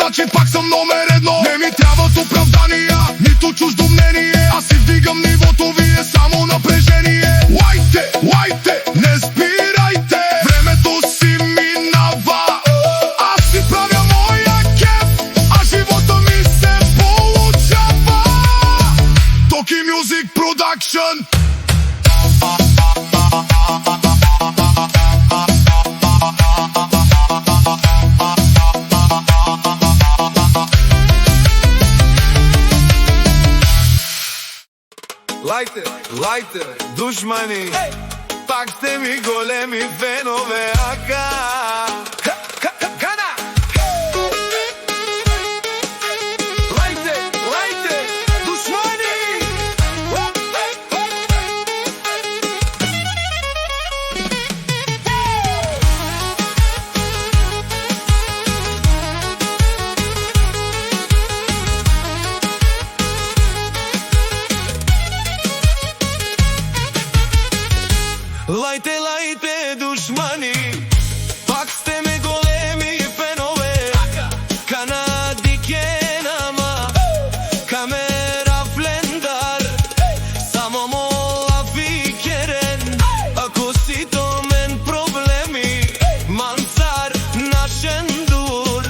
значи пак съм номер едно. Не ми трябват оправдания, нито чуждо мнение. Аз си вдигам нивото, вие само напрежение. Лайте, лайте, не спирайте, времето си минава. Аз си правя моя кеф, а живота ми се получава. Токи Music Production. Лайте, лайте, душмани, пак сте ми големи фенове, ака. Лайте, лайте, душмани. Лайте, лайте, душмани, пак сте ме големи фенове. Канади кенама, камера флендар, само мола викерен. Ако си то мен проблеми, мансар нашен дур.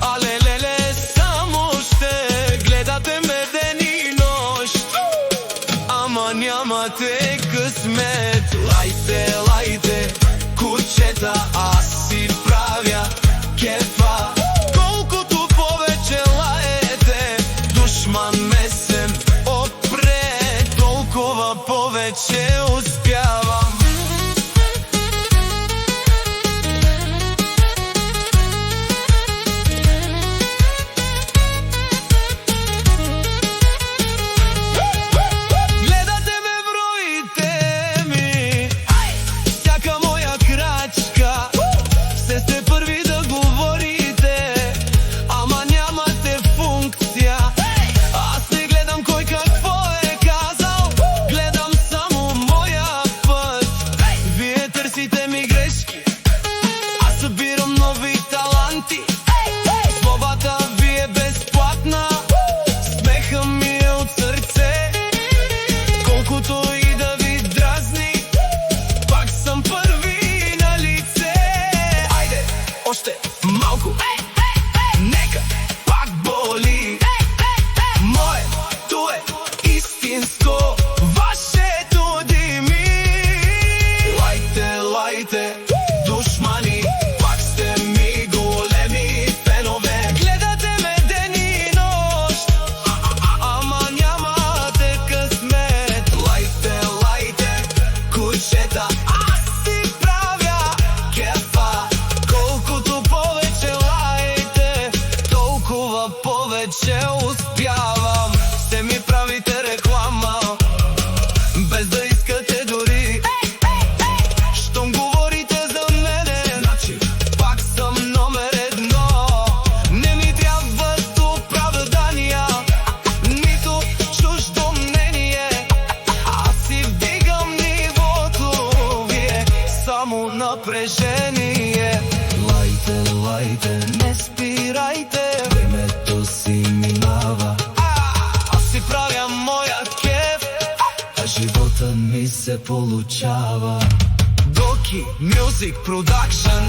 Але леле, само ще гледате ме ден и нощ, ама нямате късмет. Лайте, лайте, кучета, аз си правя кефа. Колкото повече лаете, душман месен отпред, толкова повече успявам. Гледате ме, броите ми, всяка моя крачка. Все сте първи да говорите, ама нямате функция. Аз не гледам кой какво е казал, гледам само моя път. Вие търсите ми грешки, аз събирам нови таланти. Слабата ви е безплатна, смеха ми е от сърце. Колкото и да ви дразни, пак съм първи на лице. Айде, още малко, нека пак боли. Моето е истинско, вашето дими. Лайте, лайте, душмани, пак сте ми големи фенове. Гледате ме ден и нощ, ама нямате късмет. Лайте, лайте, кучета, аз си правя кефа. Колкото повече лаете, толкова повече успявам. Ще ми правите реклама, без да искате дори. Щом говорите за мене, значи пак съм номер едно. Не ми трябват оправдания, нито чуждо мнение. Аз си вдигам нивото, вие само напрежение. Лайте, лайте, не спирайте, времето си минава. Аз си правя моя кеф, а живота ми се получава. Токи Music Production.